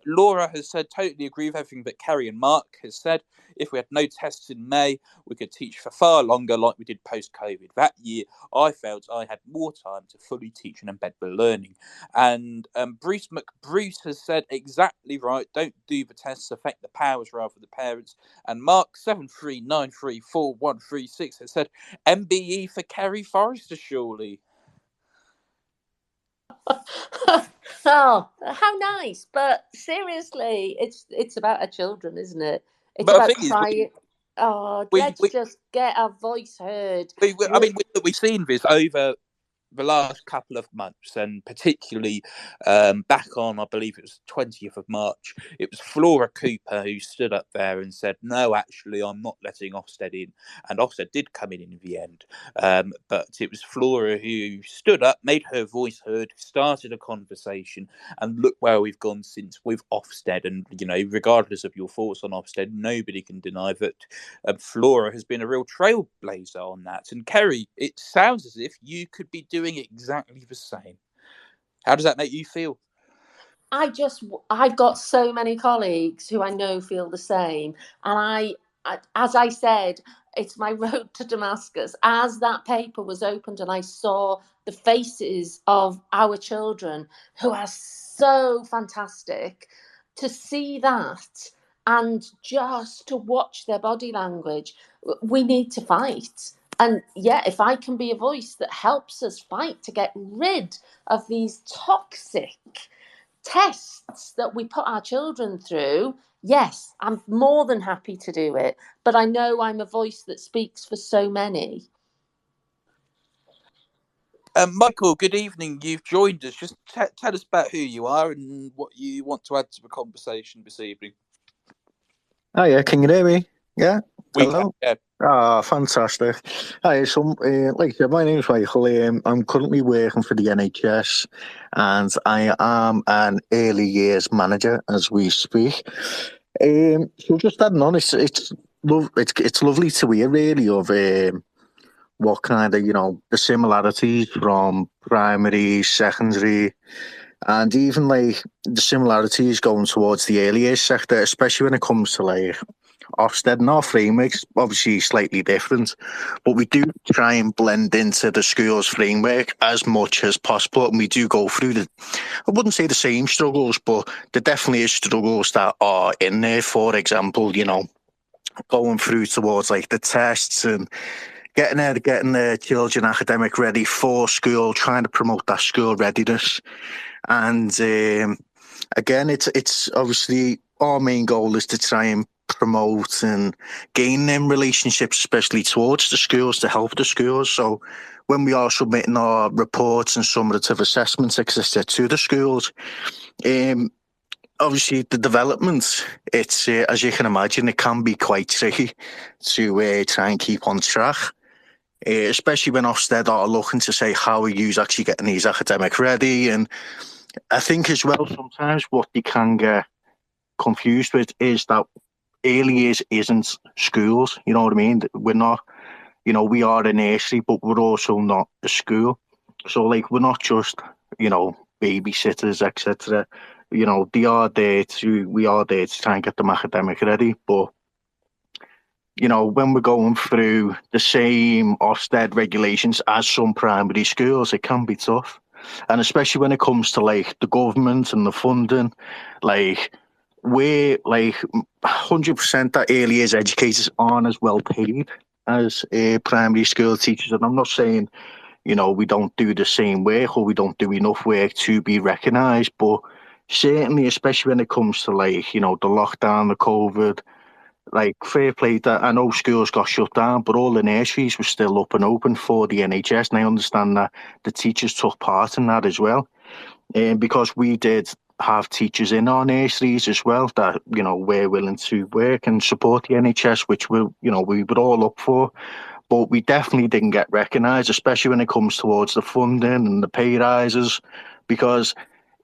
Laura has said, totally agree with everything that Kerry and Mark has said. If we had no tests in May, we could teach for far longer, like we did post-COVID. That year, I felt I had more time to fully teach and embed the learning. And Bruce McBruce has said, exactly right. Don't do the tests, affect the powers rather than the parents. And Mark 73934136 has said, MBE for Kerry Forrester, surely. Oh, how nice! But seriously, it's about our children, isn't it? It's but about crying. Let's just get our voice heard. We've seen this over the last couple of months, and particularly back on, I believe it was 20th of March, it was Flora Cooper who stood up there and said, no, actually, I'm not letting Ofsted in. And Ofsted did come in the end. But it was Flora who stood up, made her voice heard, started a conversation, and look where we've gone since with Ofsted. And, regardless of your thoughts on Ofsted, nobody can deny that Flora has been a real trailblazer on that. And Kerry, it sounds as if you could be doing exactly the same. How does that make you feel? I've got so many colleagues who I know feel the same, and I as I said, it's my road to Damascus. As that paper was opened and I saw the faces of our children, who are so fantastic, to see that and just to watch their body language, we need to fight. And if I can be a voice that helps us fight to get rid of these toxic tests that we put our children through, yes, I'm more than happy to do it. But I know I'm a voice that speaks for so many. Michael, good evening. You've joined us. Just tell us about who you are and what you want to add to the conversation this evening. Oh yeah, can you hear me? Yeah. We Hello. can, yeah. Ah, fantastic. Hi, so, like I said, my name's Michael. I'm currently working for the NHS and I am an early years manager as we speak. So just adding on, it's lovely to hear really of what kind of, the similarities from primary, secondary, and even like the similarities going towards the early years sector, especially when it comes to like Ofsted and our framework's obviously slightly different, but we do try and blend into the school's framework as much as possible. And we do go through I wouldn't say the same struggles, but there definitely is struggles that are in there. For example, going through towards like the tests and getting the children academic ready for school, trying to promote that school readiness. And again, it's obviously our main goal is to try and promote and gain them relationships, especially towards the schools, to help the schools. So when we are submitting our reports and summative assessments, etc., to the schools, obviously the development, it's as you can imagine, it can be quite tricky to try and keep on track. Especially when Ofsted are looking to say how are you actually getting these academic ready. And I think as well sometimes what they can get confused with is that early years isn't schools. You know what I mean? We're not, we are a nursery, but we're also not a school. So like we're not just, babysitters, etc. We are there to try and get them academic ready. But when we're going through the same Ofsted regulations as some primary schools, it can be tough. And especially when it comes to like the government and the funding, like we're like 100% that early years educators aren't as well paid as primary school teachers. And I'm not saying, we don't do the same work or we don't do enough work to be recognised, but certainly, especially when it comes to like, the lockdown, the COVID, like fair play that I know schools got shut down, but all the nurseries were still up and open for the NHS, and I understand that the teachers took part in that as well. And because we did have teachers in our nurseries as well that were willing to work and support the NHS, which we would all up for. But we definitely didn't get recognised, especially when it comes towards the funding and the pay rises, because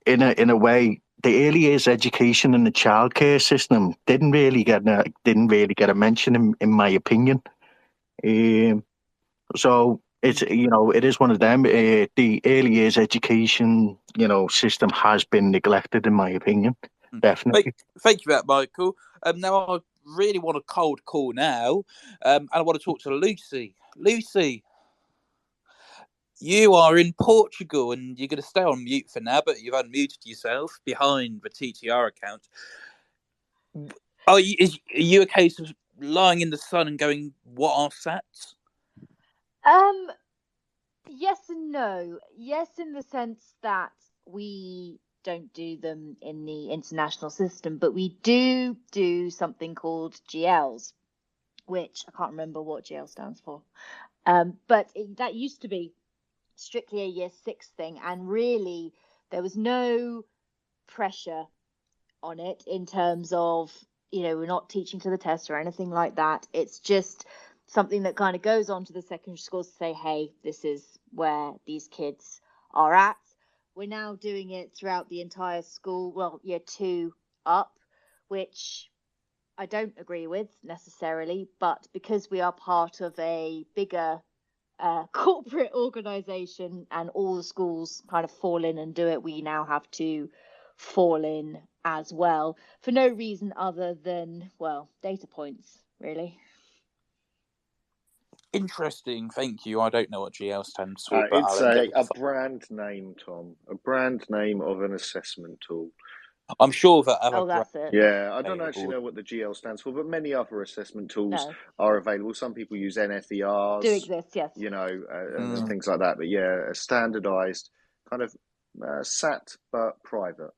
in a way, the early years education and the childcare system didn't really get a mention in my opinion. So it is one of them. The early years education system has been neglected in my opinion, definitely. Thank you for that, Michael. Now I really want a cold call now, and I want to talk to Lucy. Lucy, you are in Portugal, and you're going to stay on mute for now, but you've unmuted yourself behind the TTR account. Are you a case of lying in the sun and going, "What are SATs"? Yes and no. Yes, in the sense that we don't do them in the international system, but we do something called GLs, which I can't remember what GL stands for. But that used to be strictly a year 6 thing, and really there was no pressure on it in terms of, we're not teaching to the test or anything like that. It's just something that kind of goes on to the secondary schools to say, hey, this is where these kids are at. We're now doing it throughout the entire school, well, year 2 up, which I don't agree with necessarily, but because we are part of a bigger corporate organization and all the schools kind of fall in and do it, we now have to fall in as well, for no reason other than, well, data points, really. Interesting, thank you. I don't know what GL stands for, but It's I'll a brand name, Tom. A brand name of an assessment tool. I'm sure that other that's it. Yeah, I don't actually know what the GL stands for, but many other assessment tools are available. Some people use NFERs. Do exist, yes. And things like that. But yeah, a standardised kind of SAT, but private.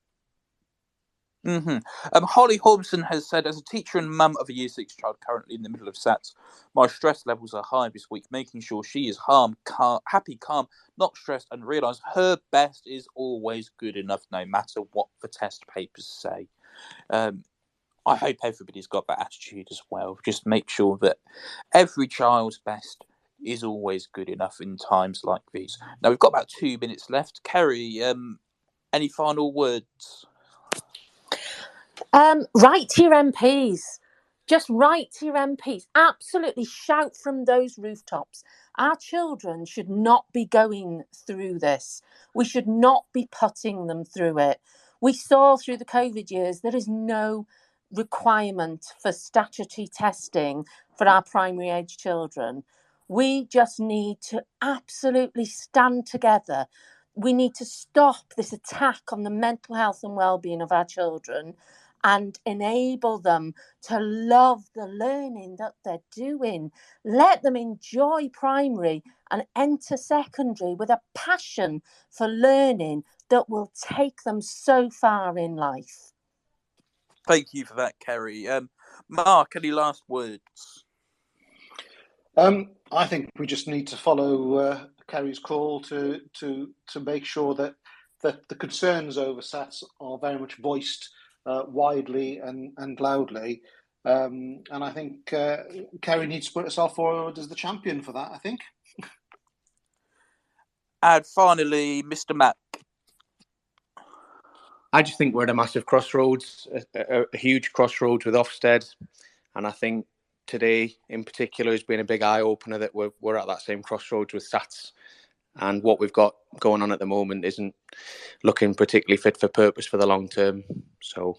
Holly Holmson has said, as a teacher and mum of a year 6 child currently in the middle of SATs, my stress levels are high this week, making sure she is happy, calm, not stressed, and realise her best is always good enough no matter what the test papers say. I hope everybody's got that attitude as well. Just make sure that every child's best is always good enough in times like these. Now, we've got about 2 minutes left. Kerry, any final words? Write to your MPs. Just write to your MPs. Absolutely shout from those rooftops. Our children should not be going through this. We should not be putting them through it. We saw through the COVID years there is no requirement for statutory testing for our primary age children. We just need to absolutely stand together. We need to stop this attack on the mental health and well-being of our children and enable them to love the learning that they're doing. Let them enjoy primary and enter secondary with a passion for learning that will take them so far in life. Thank you for that, Kerry. Mark, any last words? I think we just need to follow Kerry's call to make sure that the concerns over SATs are very much voiced widely and loudly. And I think Kerry needs to put herself forward as the champion for that, I think. And finally, Mr. Matt. I just think we're at a massive crossroads, a huge crossroads with Ofsted. And I think today in particular has been a big eye-opener that we're at that same crossroads with SATs. And what we've got going on at the moment isn't looking particularly fit for purpose for the long term. So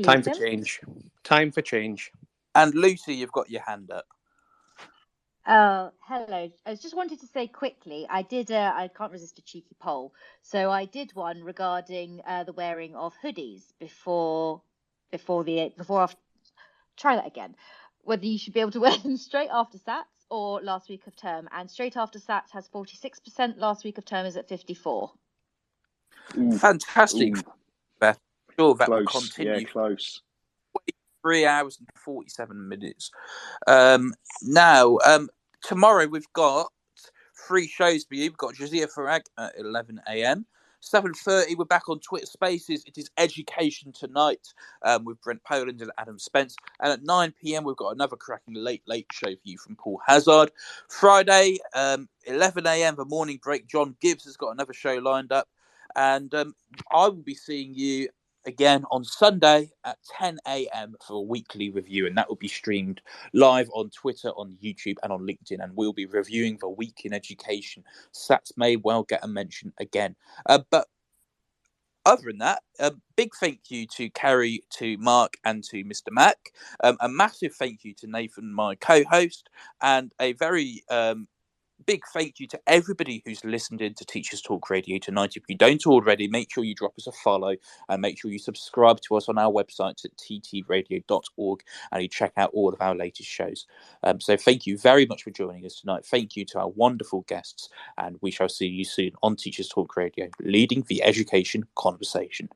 time for change. Time for change. And Lucy, you've got your hand up. Oh, hello. I just wanted to say quickly, I can't resist a cheeky poll. So I did one regarding the wearing of hoodies before try that again. Whether you should be able to wear them straight after SATs or last week of term. And straight after SATs has 46%, last week of term is at 54%. Fantastic. Beth. Sure, that close. will continue. Yeah, close. 3 hours and 47 minutes. Now, tomorrow we've got 3 shows for you. We've got Jazia Farag at 11 a.m. 7:30, we're back on Twitter Spaces. It is Education Tonight with Brent Poland and Adam Spence. And at 9 p.m, we've got another cracking late show for you from Paul Hazard. Friday, 11 a.m, the morning break. John Gibbs has got another show lined up. And I will be seeing you again on Sunday at 10 a.m. for a weekly review, and that will be streamed live on Twitter, on YouTube, and on LinkedIn, and we'll be reviewing the week in education. SATs may well get a mention again. But other than that, a big thank you to Kerry, to Mark, and to Mr. Mac. A massive thank you to Nathan, my co-host, and a very big thank you to everybody who's listened in to Teachers Talk Radio tonight. If you don't already, make sure you drop us a follow and make sure you subscribe to us on our website at ttradio.org and you check out all of our latest shows. So thank you very much for joining us tonight. Thank you to our wonderful guests, and we shall see you soon on Teachers Talk Radio, leading the education conversation.